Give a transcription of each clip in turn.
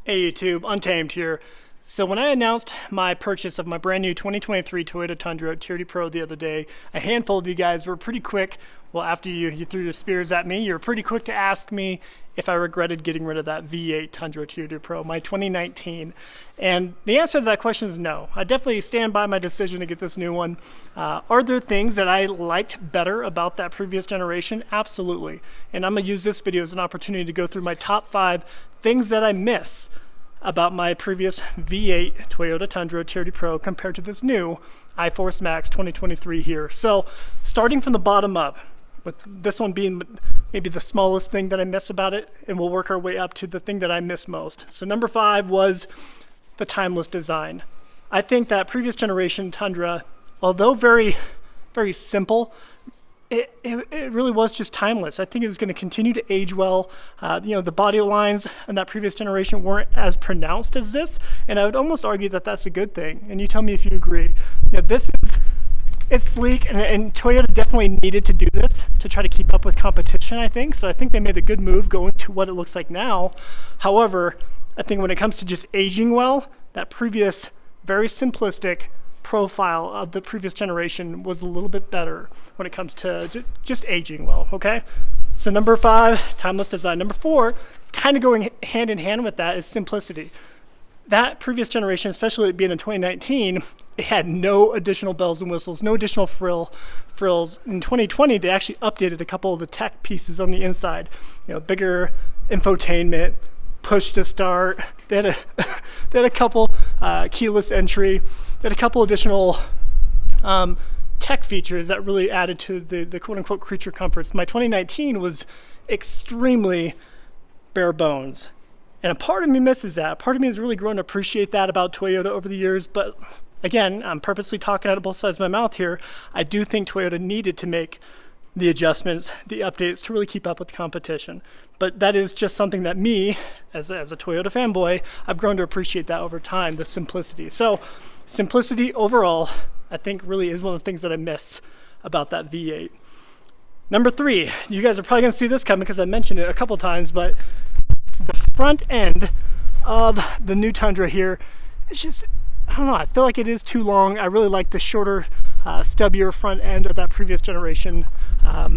Hey YouTube, Untamed here. So when I announced my purchase of my brand new 2023 Toyota Tundra TRD Pro the other day, a handful of you guys were pretty quick, well after you threw the spears at me, you were pretty quick to ask me if I regretted getting rid of that V8 Tundra TRD Pro, my 2019. And the answer to that question is no. I definitely stand by my decision to get this new one. Are there things that I liked better about that previous generation? Absolutely. And I'm going to use this video as an opportunity to go through my top 5 things that I miss about my previous V8 Toyota Tundra TRD Pro compared to this new iForce Max 2023 here. So starting from the bottom up, with this one being maybe the smallest thing that I miss about it, and we'll work our way up to the thing that I miss most. So number 5 was the timeless design. I think that previous generation Tundra, although very, very simple, it really was just timeless. I think it was going to continue to age well. The body lines in that previous generation weren't as pronounced as this, and I would almost argue that that's a good thing. And you tell me if you agree. It's sleek, and Toyota definitely needed to do this to try to keep up with competition, I think. So I think they made a good move going to what it looks like now. However, I think when it comes to just aging well, that previous very simplistic profile of the previous generation was a little bit better when it comes to just aging well, okay? So number 5, timeless design. Number 4, kind of going hand in hand with that, is simplicity. That previous generation, especially it being in 2019, it had no additional bells and whistles, no additional frills. In 2020, they actually updated a couple of the tech pieces on the inside. Bigger infotainment, push to start. They had a couple keyless entry. They had a couple additional tech features that really added to the quote-unquote creature comforts. My 2019 was extremely bare bones. And a part of me misses that. Part of me has really grown to appreciate that about Toyota over the years. But again, I'm purposely talking out of both sides of my mouth here. I do think Toyota needed to make the adjustments, the updates to really keep up with the competition. But that is just something that me, as a Toyota fanboy, I've grown to appreciate that over time, the simplicity. So simplicity overall, I think really is one of the things that I miss about that V8. Number 3, you guys are probably gonna see this coming because I mentioned it a couple times, but the front end of the new Tundra here, it's just, I don't know, I feel like it is too long. I really like the shorter, stubbier front end of that previous generation. I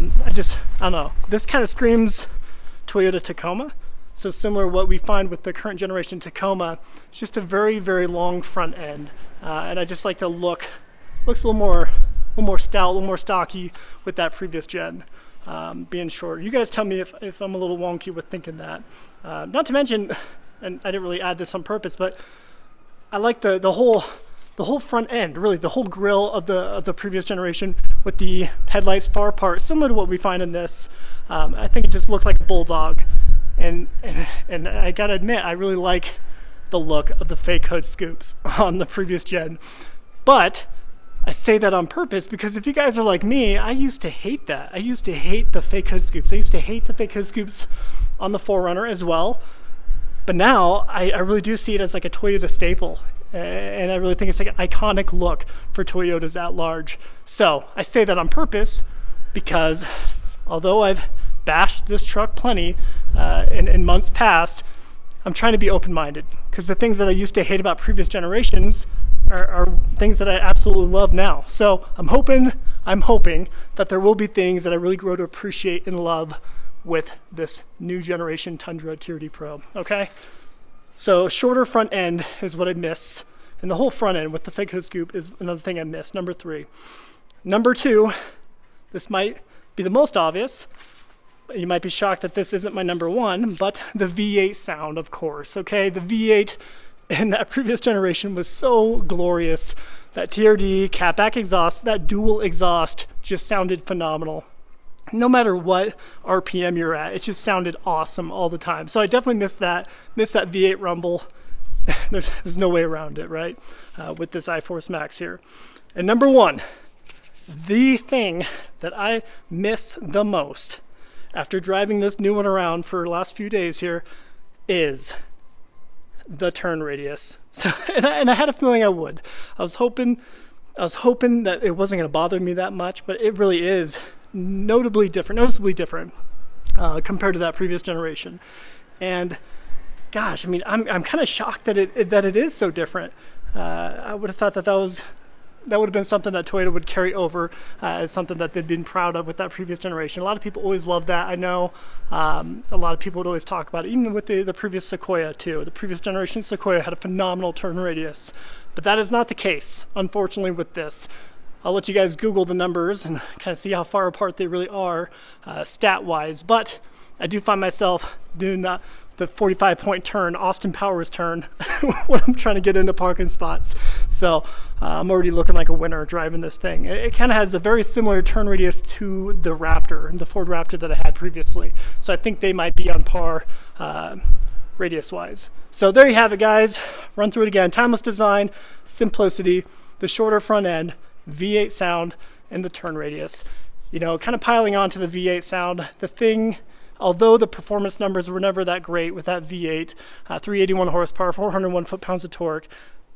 don't know. This kind of screams Toyota Tacoma. So similar to what we find with the current generation Tacoma, it's just a very, very long front end. And I just like the look. Looks a little more stout, a little more stocky with that previous gen. Being short. You guys tell me if I'm a little wonky with thinking that. Not to mention, and I didn't really add this on purpose, but I like the whole front end, really the whole grille of the previous generation with the headlights far apart, similar to what we find in this. I think it just looked like a bulldog, and I gotta admit, I really like the look of the fake hood scoops on the previous gen, but I say that on purpose because if you guys are like me, I used to hate that. I used to hate the fake hood scoops. I used to hate the fake hood scoops on the 4Runner as well. But now I really do see it as like a Toyota staple. And I really think it's like an iconic look for Toyotas at large. So I say that on purpose because although I've bashed this truck plenty in months past, I'm trying to be open-minded because the things that I used to hate about previous generations are things that I absolutely love now. So I'm hoping that there will be things that I really grow to appreciate and love with this new generation Tundra TRD Pro, okay? So shorter front end is what I miss, and the whole front end with the fake hood scoop is another thing I miss, number 3. Number 2, this might be the most obvious. You might be shocked that this isn't my number 1, but the V8 sound, of course, okay? The V8 in that previous generation was so glorious. That TRD, catback exhaust, that dual exhaust just sounded phenomenal. No matter what RPM you're at, it just sounded awesome all the time. So I definitely miss that V8 rumble. There's no way around it, right? With this iForce Max here. And number 1, the thing that I miss the most after driving this new one around for the last few days here is the turn radius. So, and I had a feeling I would. I was hoping that it wasn't going to bother me that much, but it really is noticeably different compared to that previous generation. And gosh, I mean, I'm kind of shocked that it is so different. I would have thought that that would have been something that Toyota would carry over as something that they'd been proud of with that previous generation. A lot of people always loved that. I know a lot of people would always talk about it, even with the previous Sequoia too. The previous generation Sequoia had a phenomenal turn radius, but that is not the case, unfortunately, with this. I'll let you guys Google the numbers and kind of see how far apart they really are stat-wise, but I do find myself doing the 45-point turn, Austin Powers turn, when I'm trying to get into parking spots. So I'm already looking like a winner driving this thing. It kind of has a very similar turn radius to the Raptor, the Ford Raptor that I had previously. So I think they might be on par radius-wise. So there you have it, guys. Run through it again. Timeless design, simplicity, the shorter front end, V8 sound, and the turn radius. You know, kind of piling on to the V8 sound, the thing, although the performance numbers were never that great with that V8, 381 horsepower, 401 foot-pounds of torque,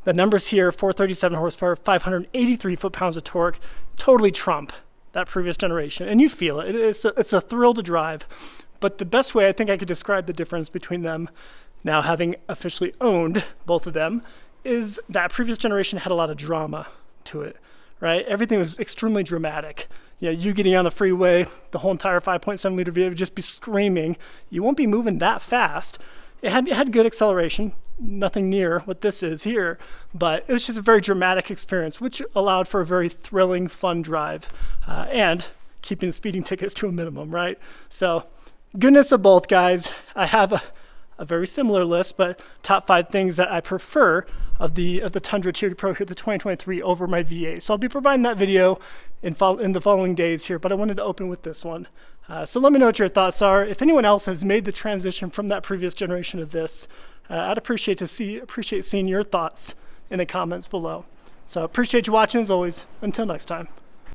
the numbers here, 437 horsepower, 583 foot-pounds of torque, totally trump that previous generation. And you feel it. It's a thrill to drive. But the best way I think I could describe the difference between them, now having officially owned both of them, is that previous generation had a lot of drama to it, right? Everything was extremely dramatic. You know, you getting on the freeway, the whole entire 5.7 liter V8 would just be screaming. You won't be moving that fast. It had good acceleration, nothing near what this is here, but it was just a very dramatic experience, which allowed for a very thrilling, fun drive, and keeping the speeding tickets to a minimum, right? So, goodness of both, guys. I have a very similar list, but top 5 things that I prefer of the Tundra TRD Pro here, the 2023, over my V8. So I'll be providing that video in the following days here, but I wanted to open with this one. So let me know what your thoughts are. If anyone else has made the transition from that previous generation to this, I'd appreciate seeing your thoughts in the comments below. So appreciate you watching as always. Until next time.